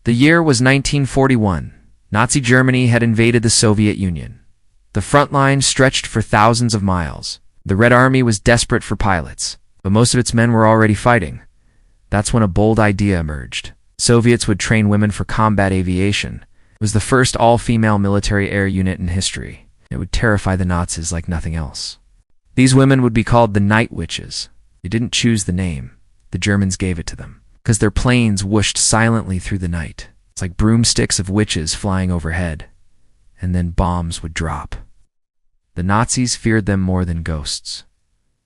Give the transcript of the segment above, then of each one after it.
The year was 1941. Nazi Germany had invaded the Soviet Union. The front line stretched for thousands of miles. The Red Army was desperate for pilots, but most of its men were already fighting. That's when a bold idea emerged. Soviets would train women for combat aviation. It was the first all-female military air unit in history. It would terrify the Nazis like nothing else. These women would be called the Night Witches. They didn't choose the name. The Germans gave it to them, because their planes whooshed silently through the night. It's like broomsticks of witches flying overhead. And then bombs would drop. The Nazis feared them more than ghosts.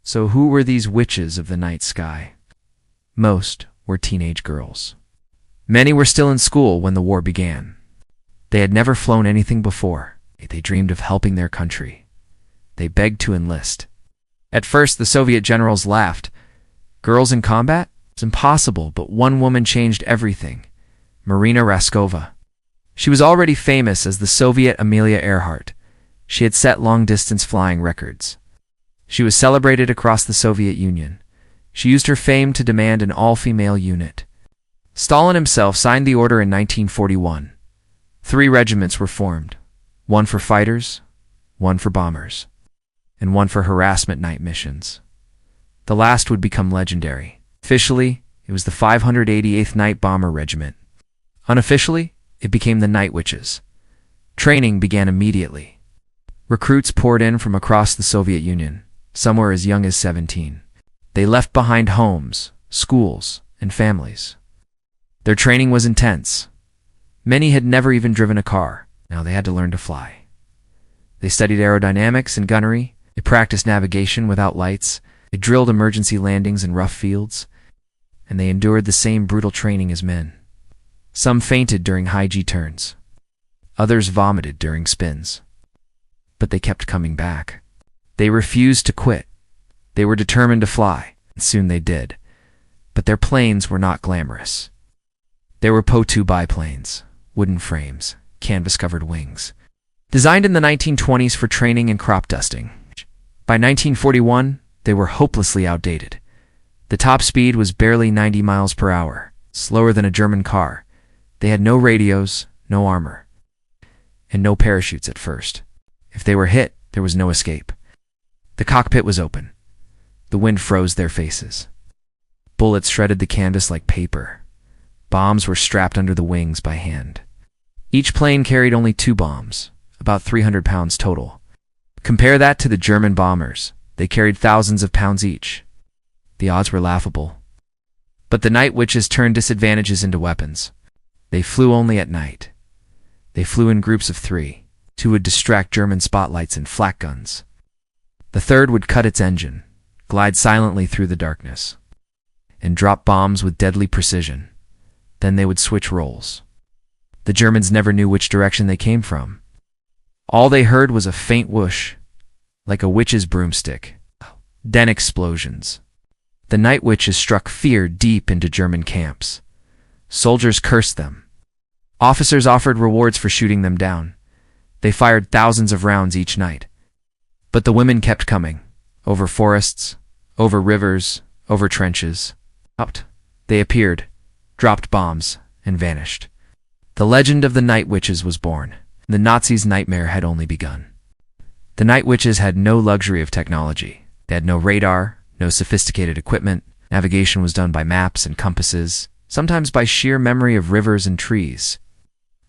So who were these witches of the night sky? Most were teenage girls. Many were still in school when the war began. They had never flown anything before. They dreamed of helping their country. They begged to enlist. At first, the Soviet generals laughed. Girls in combat? It's impossible, but one woman changed everything. Marina Raskova. She was already famous as the Soviet Amelia Earhart. She had set long-distance flying records. She was celebrated across the Soviet Union. She used her fame to demand an all-female unit. Stalin himself signed the order in 1941. 3 regiments were formed, one for fighters, one for bombers, and one for harassment night missions. The last would become legendary. Officially, it was the 588th Night Bomber Regiment. Unofficially, it became the Night Witches. Training began immediately. Recruits poured in from across the Soviet Union, some were as young as 17. They left behind homes, schools, and families. Their training was intense. Many had never even driven a car. Now they had to learn to fly. They studied aerodynamics and gunnery. They practiced navigation without lights. They drilled emergency landings in rough fields. And they endured the same brutal training as men. Some fainted during high-G turns. Others vomited during spins. But they kept coming back. They refused to quit. They were determined to fly, and soon they did. But their planes were not glamorous. They were Po-2 biplanes, wooden frames, canvas-covered wings, designed in the 1920s for training and crop dusting. By 1941, they were hopelessly outdated. The top speed was barely 90 miles per hour, slower than a German car. They had no radios, no armor, and no parachutes at first. If they were hit, there was no escape. The cockpit was open. The wind froze their faces. Bullets shredded the canvas like paper. Bombs were strapped under the wings by hand. Each plane carried only 2 bombs, about 300 pounds total. Compare that to the German bombers. They carried thousands of pounds each. The odds were laughable. But the Night Witches turned disadvantages into weapons. They flew only at night. They flew in groups of 3. 2 would distract German spotlights and flak guns. The third would cut its engine, glide silently through the darkness, and drop bombs with deadly precision. Then they would switch roles. The Germans never knew which direction they came from. All they heard was a faint whoosh, like a witch's broomstick. Then explosions. The Night Witches struck fear deep into German camps. Soldiers cursed them. Officers offered rewards for shooting them down. They fired thousands of rounds each night. But the women kept coming, over forests, over rivers, over trenches. Out. They appeared, dropped bombs, and vanished. The legend of the Night Witches was born. The Nazis' nightmare had only begun. The Night Witches had no luxury of technology. They had no radar, no sophisticated equipment. Navigation was done by maps and compasses, sometimes by sheer memory of rivers and trees.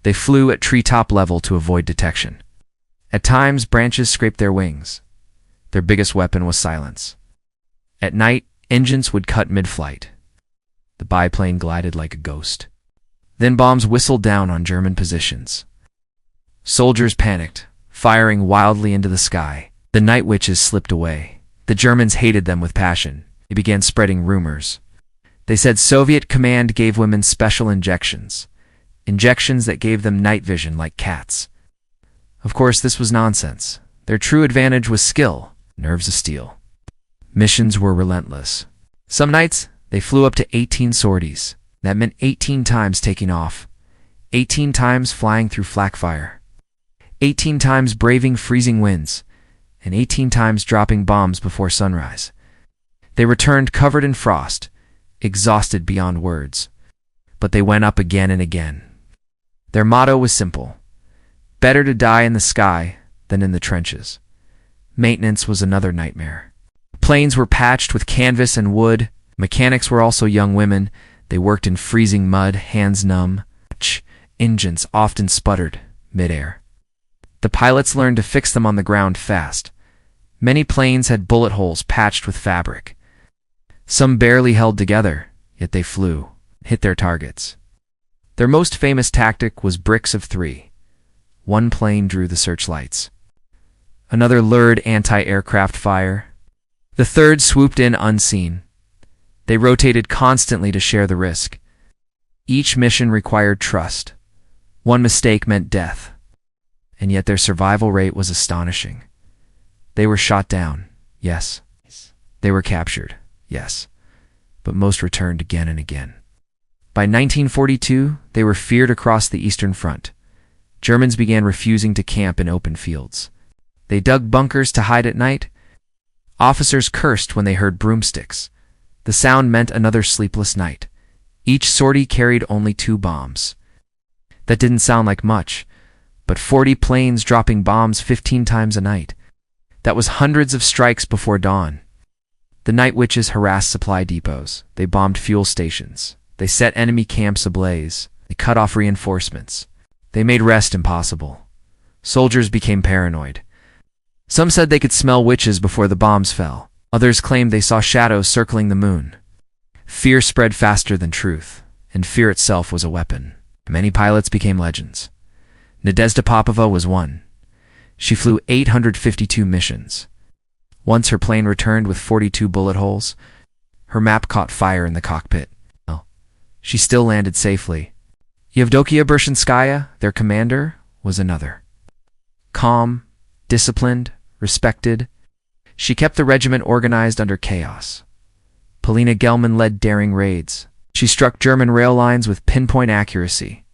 They flew at treetop level to avoid detection. At times, branches scraped their wings. Their biggest weapon was silence. At night, engines would cut mid-flight. The biplane glided like a ghost. Then bombs whistled down on German positions. Soldiers panicked, firing wildly into the sky. The Night Witches slipped away. The Germans hated them with passion. They began spreading rumors. They said Soviet command gave women special injections. Injections that gave them night vision like cats. Of course, this was nonsense. Their true advantage was skill, nerves of steel. Missions were relentless. Some nights, they flew up to 18 sorties. That meant 18 times taking off, 18 times flying through flak fire, 18 times braving freezing winds, and 18 times dropping bombs before sunrise. They returned covered in frost, exhausted beyond words. But they went up again and again, Their motto was simple: better to die in the sky than in the trenches. Maintenance was another nightmare. Planes were patched with canvas and wood. Mechanics were also young women. They worked in freezing mud, hands numb. Engines often sputtered mid-air. The pilots learned to fix them on the ground fast. Many planes had bullet holes patched with fabric. Some barely held together, yet they flew, hit their targets. Their most famous tactic was bricks of three. One plane drew the searchlights. Another lured anti-aircraft fire. The third swooped in unseen. They rotated constantly to share the risk. Each mission required trust. One mistake meant death. And yet their survival rate was astonishing. They were shot down, yes. They were captured, yes. But most returned again and again. By 1942, they were feared across the Eastern Front. Germans began refusing to camp in open fields. They dug bunkers to hide at night. Officers cursed when they heard broomsticks. The sound meant another sleepless night. Each sortie carried only 2 bombs. That didn't sound like much, but 40 planes dropping bombs 15 times a night. That was hundreds of strikes before dawn. The night witches harassed supply depots. They bombed fuel stations. They set enemy camps ablaze. They cut off reinforcements. They made rest impossible. Soldiers became paranoid. Some said they could smell witches before the bombs fell. Others claimed they saw shadows circling the moon. Fear spread faster than truth, and fear itself was a weapon. Many pilots became legends. Nadezhda Popova was one. She flew 852 missions. Once her plane returned with 42 bullet holes. Her map caught fire in the cockpit. She still landed safely. Yevdokia Bershinskaya, their commander, was another. Calm, disciplined, respected, she kept the regiment organized under chaos. Polina Gelman led daring raids. She struck German rail lines with pinpoint accuracy.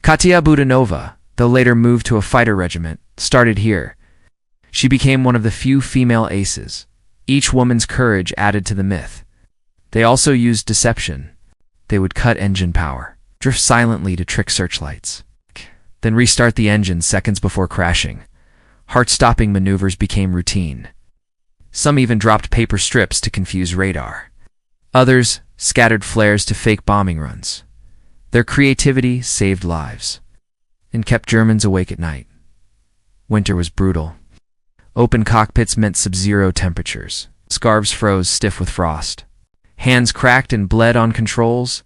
Katia Budanova, though later moved to a fighter regiment, started here. She became one of the few female aces. Each woman's courage added to the myth. They also used deception. They would cut engine power, drift silently to trick searchlights, then restart the engine seconds before crashing. Heart-stopping maneuvers became routine. Some even dropped paper strips to confuse radar. Others scattered flares to fake bombing runs. Their creativity saved lives and kept Germans awake at night. Winter was brutal. Open cockpits meant sub-zero temperatures. Scarves froze stiff with frost. Hands cracked and bled on controls.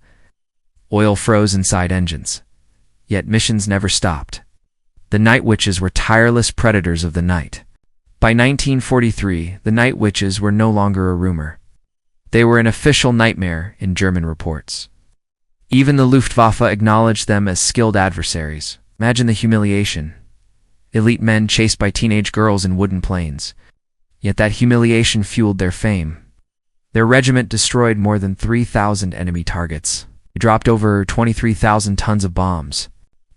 Oil froze inside engines. Yet missions never stopped. The night witches were tireless predators of the night. By 1943, the night witches were no longer a rumor. They were an official nightmare in German reports. Even the Luftwaffe acknowledged them as skilled adversaries. Imagine the humiliation. Elite men chased by teenage girls in wooden planes. Yet that humiliation fueled their fame. Their regiment destroyed more than 3,000 enemy targets. They dropped over 23,000 tons of bombs.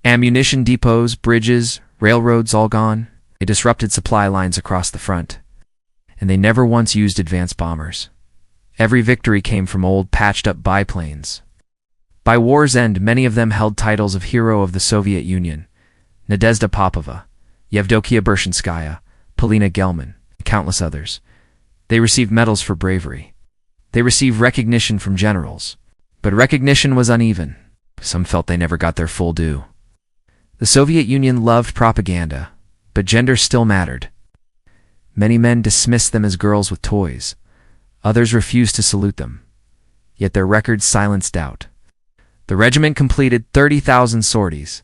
Ammunition depots, bridges, railroads all gone. They disrupted supply lines across the front. And they never once used advanced bombers. Every victory came from old, patched-up biplanes. By war's end, many of them held titles of Hero of the Soviet Union. Nadezhda Popova, Yevdokia Bershinskaya, Polina Gelman, and countless others. They received medals for bravery. They received recognition from generals. But recognition was uneven. Some felt they never got their full due. The Soviet Union loved propaganda, but gender still mattered. Many men dismissed them as girls with toys. Others refused to salute them. Yet their records silenced doubt. The regiment completed 30,000 sorties.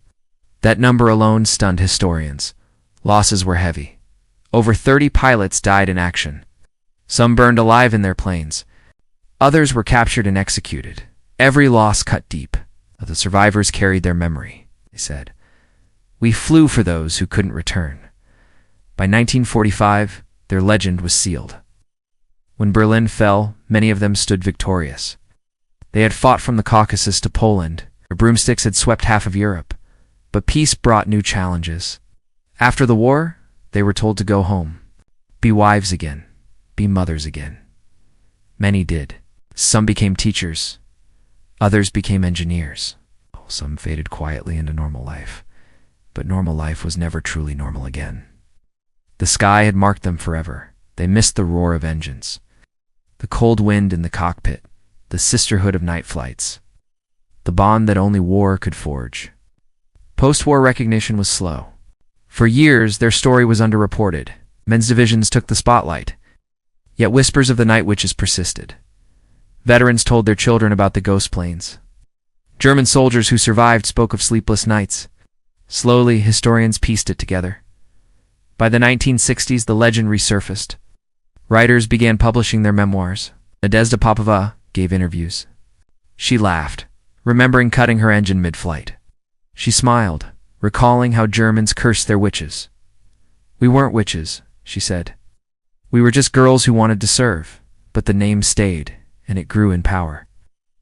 That number alone stunned historians. Losses were heavy. Over 30 pilots died in action. Some burned alive in their planes. Others were captured and executed. Every loss cut deep. The survivors carried their memory. They said, "We flew for those who couldn't return." By 1945, their legend was sealed. When Berlin fell, many of them stood victorious. They had fought from the Caucasus to Poland. Their broomsticks had swept half of Europe. But peace brought new challenges. After the war, they were told to go home. Be wives again. Be mothers again. Many did. Some became teachers. Others became engineers. some faded quietly into normal life. But normal life was never truly normal again. The sky had marked them forever. They missed the roar of engines, the cold wind in the cockpit, the sisterhood of night flights, the bond that only war could forge. Post-war recognition was slow. For years, their story was underreported. Men's divisions took the spotlight. Yet whispers of the night witches persisted. Veterans told their children about the ghost planes. German soldiers who survived spoke of sleepless nights. Slowly, historians pieced it together. By the 1960s, the legend resurfaced. Writers began publishing their memoirs. Nadezhda Popova gave interviews. She laughed, remembering cutting her engine mid-flight. She smiled, recalling how Germans cursed their witches. "We weren't witches," she said. "We were just girls who wanted to serve." But the name stayed, and it grew in power,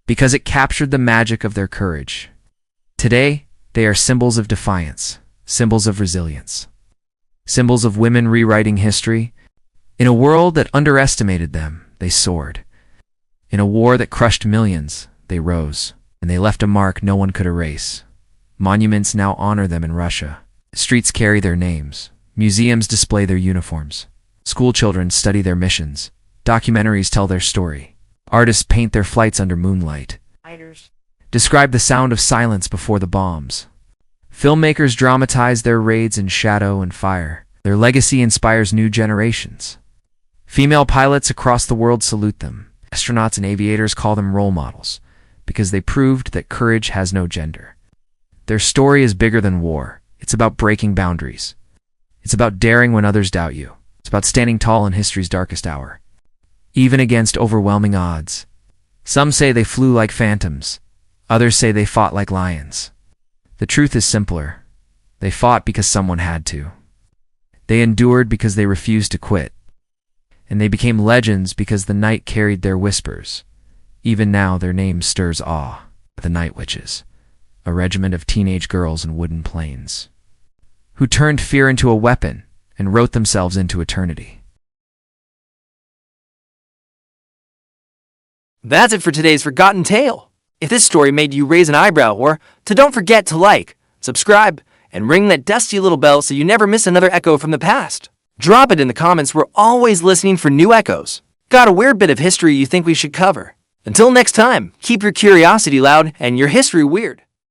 because it captured the magic of their courage. Today, they are symbols of defiance, symbols of resilience, symbols of women rewriting history. In a world that underestimated them, they soared. In a war that crushed millions, they rose, and they left a mark no one could erase. Monuments now honor them in Russia. Streets carry their names. Museums display their uniforms. School children study their missions. Documentaries tell their story. Artists paint their flights under moonlight. Describe the sound of silence before the bombs. Filmmakers dramatize their raids in shadow and fire. Their legacy inspires new generations. Female pilots across the world salute them. Astronauts and aviators call them role models, because they proved that courage has no gender. Their story is bigger than war. It's about breaking boundaries. It's about daring when others doubt you. It's about standing tall in history's darkest hour, even against overwhelming odds. Some say they flew like phantoms. Others say they fought like lions. The truth is simpler. They fought because someone had to. They endured because they refused to quit. And they became legends because the night carried their whispers. Even now, their name stirs awe. The Night Witches, a regiment of teenage girls in wooden planes, who turned fear into a weapon and wrote themselves into eternity. That's it for today's Forgotten Tale. If this story made you raise an eyebrow don't forget to like, subscribe, and ring that dusty little bell so you never miss another echo from the past. Drop it in the comments. We're always listening for new echoes. Got a weird bit of history you think we should cover? Until next time, keep your curiosity loud and your history weird.